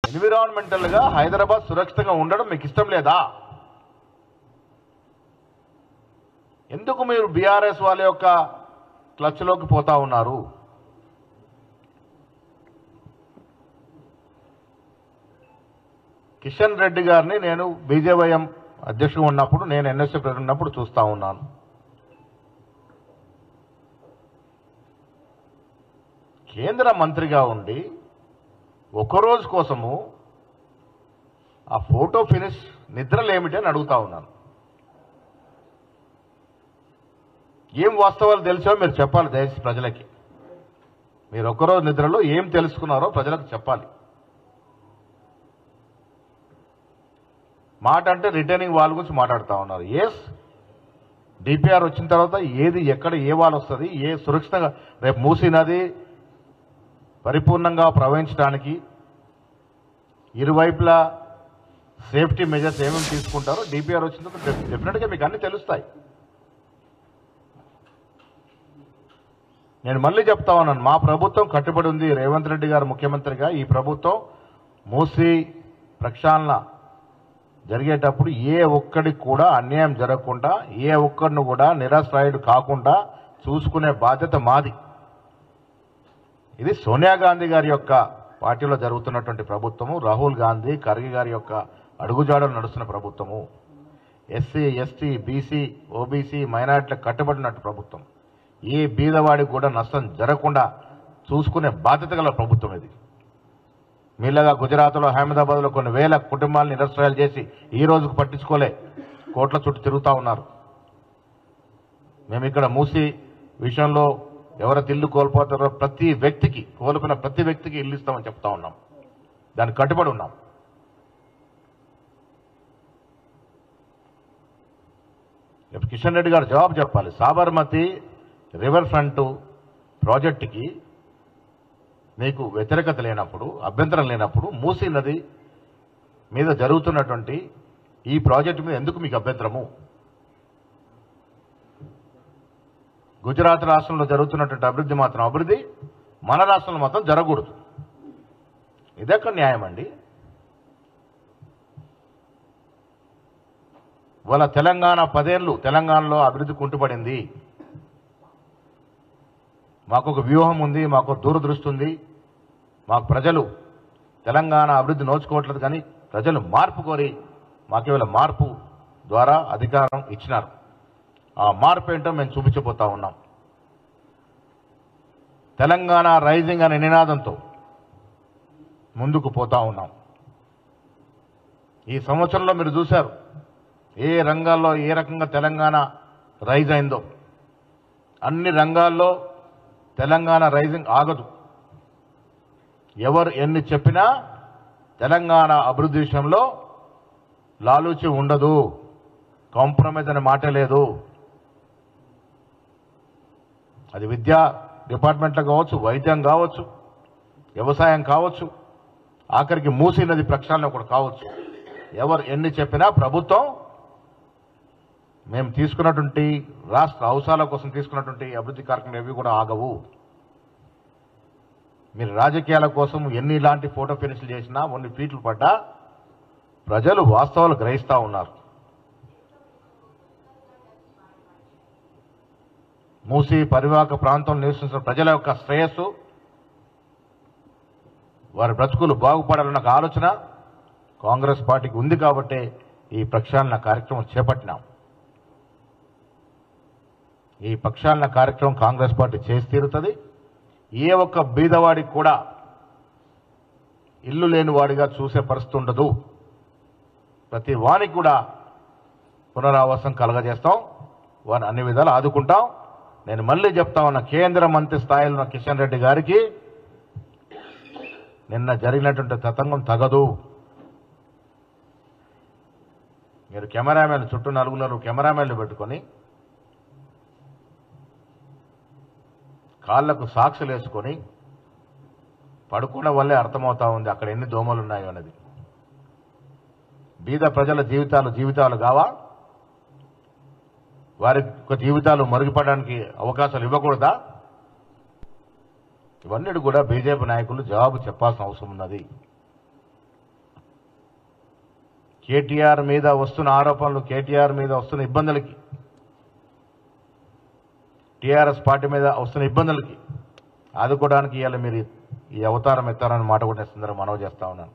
Environmental గా హైదరాబాద్ సురక్షితంగా ఉండడం మీకు ఇష్టం లేదా? ఎందుకు మీరు బీఆర్ఎస్ వాళ్ళ యొక్క క్లచ్లోకి పోతా ఉన్నారు? కిషన్ రెడ్డి గారిని నేను బీజేవైఎం అధ్యక్షుడు ఉన్నప్పుడు, నేను ఎన్ఎస్సీ ప్రెసిడెంట్ ఉన్నప్పుడు చూస్తా ఉన్నాను. కేంద్ర మంత్రిగా ఉండి ఒకరోజు కోసము ఆ ఫోటో ఫినిష్ నిద్రలేమిటి అని అడుగుతా ఉన్నాను. ఏం వాస్తవాలు తెలిసో మీరు చెప్పాలి దయచేసి ప్రజలకి. మీరు ఒక్కరోజు నిద్రలో ఏం తెలుసుకున్నారో ప్రజలకు చెప్పాలి. మాట అంటే రిటర్నింగ్ వాల్ గురించి మాట్లాడుతూ ఉన్నారు. ఎస్, డిపిఆర్ వచ్చిన తర్వాత ఏది ఎక్కడ ఏ వాల్ వస్తుంది, ఏ సురక్షితంగా రేపు మూసీ నది పరిపూర్ణంగా ప్రవహించడానికి ఇరువైపులా సేఫ్టీ మెజర్స్ ఏమేమి తీసుకుంటారో డిపిఆర్ వచ్చిన తర్వాత డెఫినెట్గా మీకు అన్ని తెలుస్తాయి. నేను మళ్ళీ చెప్తా ఉన్నాను, మా ప్రభుత్వం కట్టుబడి ఉంది. రేవంత్ రెడ్డి గారు ముఖ్యమంత్రిగా ఈ ప్రభుత్వం మూసీ ప్రక్షాళన జరిగేటప్పుడు ఏ ఒక్కడికి కూడా అన్యాయం జరగకుండా, ఏ ఒక్కడిని కూడా నిరాశ్రయుడు కాకుండా చూసుకునే బాధ్యత మాది. ఇది సోనియా గాంధీ గారి యొక్క పార్టీలో జరుగుతున్నటువంటి ప్రభుత్వము, రాహుల్ గాంధీ ఖర్గే గారి యొక్క అడుగుజాడలు నడుస్తున్న ప్రభుత్వము, ఎస్సీ ఎస్టీ బీసీ ఓబీసీ మైనార్టీలకు కట్టుబడినట్టు ప్రభుత్వం. ఏ బీదవాడికి కూడా నష్టం జరగకుండా చూసుకునే బాధ్యత గల ప్రభుత్వం ఇది. మీలాగా గుజరాత్లో అహ్మదాబాద్లో కొన్ని వేల కుటుంబాలను నిరాశ్రయాలు చేసి ఈ రోజుకు పట్టించుకోలే, కోట్ల చుట్టూ తిరుగుతూ ఉన్నారు. మేము ఇక్కడ మూసీ విషయంలో ఎవరైతే ఇల్లు కోల్పోతారో ప్రతి వ్యక్తికి, కోల్పోయిన ప్రతి వ్యక్తికి ఇల్లు ఇస్తామని చెప్తా ఉన్నాం. దానికి కట్టుబడి ఉన్నాం. కిషన్ రెడ్డి గారు జవాబు చెప్పాలి. సాబర్మతి రివర్ ఫ్రంట్ ప్రాజెక్టుకి మీకు వ్యతిరేకత లేనప్పుడు, అభ్యంతరం లేనప్పుడు, మూసీ నది మీద జరుగుతున్నటువంటి ఈ ప్రాజెక్టు మీద ఎందుకు మీకు అభ్యంతరము? గుజరాత్ రాష్ట్రంలో జరుగుతున్నటువంటి అభివృద్ధి మాత్రం అభివృద్ధి, మన రాష్ట్రంలో మాత్రం జరగకూడదు. ఇదెక్కడ న్యాయం అండి? వాళ్ళ తెలంగాణ 10 ఏళ్ళు తెలంగాణలో అభివృద్ధి కుంటుపడింది. మాకు ఒక వ్యూహం ఉంది, మాకు దూరదృష్టి ఉంది, మాకు ప్రజలు తెలంగాణ అభివృద్ధి నోచుకోవట్లేదు, కానీ ప్రజలు మార్పు కోరి మాకు ఇవాళ మార్పు ద్వారా అధికారం ఇచ్చినారు. ఆ మార్పు ఏంటో మేము చూపించబోతా ఉన్నాం. తెలంగాణ రైజింగ్ అనే నినాదంతో ముందుకు పోతా ఉన్నాం. ఈ సంవత్సరంలో మీరు చూశారు ఏ రంగాల్లో ఏ రకంగా తెలంగాణ రైజ్ అయిందో. అన్ని రంగాల్లో తెలంగాణ రైజింగ్ ఆగదు. ఎవరు ఎన్ని చెప్పినా తెలంగాణ అభివృద్ధి విషయంలో లాలూచి ఉండదు, కాంప్రమైజ్ అనే మాట లేదు. అది విద్యా డిపార్ట్మెంట్లో కావచ్చు, వైద్యం కావచ్చు, వ్యవసాయం కావచ్చు, ఆఖరికి మూసీ నది ప్రక్షాళన కూడా కావచ్చు. ఎవరు ఎన్ని చెప్పినా ప్రభుత్వం మేము తీసుకున్నటువంటి రాష్ట్ర అవసరాల కోసం తీసుకున్నటువంటి అభివృద్ధి కార్యక్రమాలు ఏవి కూడా ఆగవు. మీరు రాజకీయాల కోసం ఎన్ని ఇలాంటి ఫోటో ఫినిష్లు చేసినా, కొన్ని ట్వీట్లు పడ్డా ప్రజలు వాస్తవాలు గ్రహిస్తూ ఉన్నారు. మూసీ పరివాహక ప్రాంతంలో నివసిస్తున్న ప్రజల యొక్క శ్రేయస్సు, వారి బ్రతుకులు బాగుపడాలన్న ఆలోచన కాంగ్రెస్ పార్టీకి ఉంది కాబట్టే ఈ ప్రక్షాళన కార్యక్రమం చేపట్టినాం. ఈ ప్రక్షాళన కార్యక్రమం కాంగ్రెస్ పార్టీ చేసి తీరుతుంది. ఏ ఒక్క బీదవాడికి కూడా ఇల్లు లేని వాడిగా చూసే పరిస్థితి ఉండదు. ప్రతి వానికి కూడా పునరావాసం కలగజేస్తాం, వారిని అన్ని విధాలు ఆదుకుంటాం. నేను మళ్ళీ చెప్తా ఉన్నా, కేంద్ర మంత్రి స్థాయిలో ఉన్న కిషన్ రెడ్డి గారికి నిన్న జరిగినటువంటి తతంగం తగదు. మీరు కెమెరామెన్లు చుట్టూ నలుగురు కెమెరామెన్లు పెట్టుకొని కాళ్లకు సాక్షులు వేసుకొని పడుకోవడం వల్లే అర్థమవుతా ఉంది అక్కడ ఎన్ని దోమలు ఉన్నాయో అనేది. బీద ప్రజల జీవితాలు కావా? వారి జీవితాలు మరుగుపడడానికి అవకాశాలు ఇవ్వకూడదా? ఇవన్నీ కూడా బీజేపీ నాయకులు జవాబు చెప్పాల్సిన అవసరం ఉన్నది. కేటీఆర్ మీద వస్తున్న ఆరోపణలు, కేటీఆర్ మీద వస్తున్న ఇబ్బందులకి, టీఆర్ఎస్ పార్టీ మీద వస్తున్న ఇబ్బందులకి ఆదుకోవడానికి ఇవాళ మీరు ఈ అవతారం ఎత్తారని మాట కూడా నేను సందర్భంగా మనవి చేస్తా ఉన్నాను.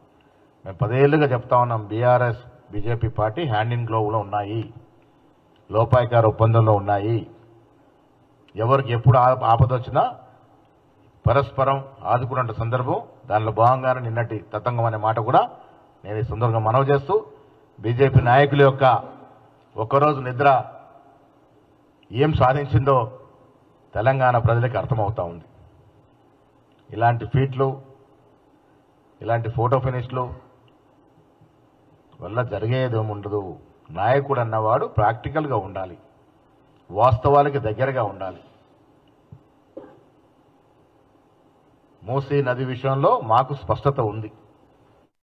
మేము 10 ఏళ్లుగా చెప్తా ఉన్నాం, BRS BJP party hand in గ్లోవ్లో ఉన్నాయి, లోపాయకార ఒప్పందంలో ఉన్నాయి. ఎవరికి ఎప్పుడు ఆపదొచ్చినా పరస్పరం ఆదుకున్న సందర్భం, దానిలో భాగంగానే నిన్నటి తతంగం అనే మాట కూడా నేను ఈ సందర్భంగా మనవి చేస్తూ, బీజేపీ నాయకుల యొక్క ఒక్కరోజు నిద్ర ఏం సాధించిందో తెలంగాణ ప్రజలకు అర్థమవుతా ఉంది. ఇలాంటి ఫీట్లు, ఇలాంటి ఫోటో ఫినిష్లు వల్ల జరిగేది ఉండదు. నాయకుడు అన్నవాడు ప్రాక్టికల్గా ఉండాలి, వాస్తవాలకి దగ్గరగా ఉండాలి. మూసీ నది విషయంలో మాకు స్పష్టత ఉంది.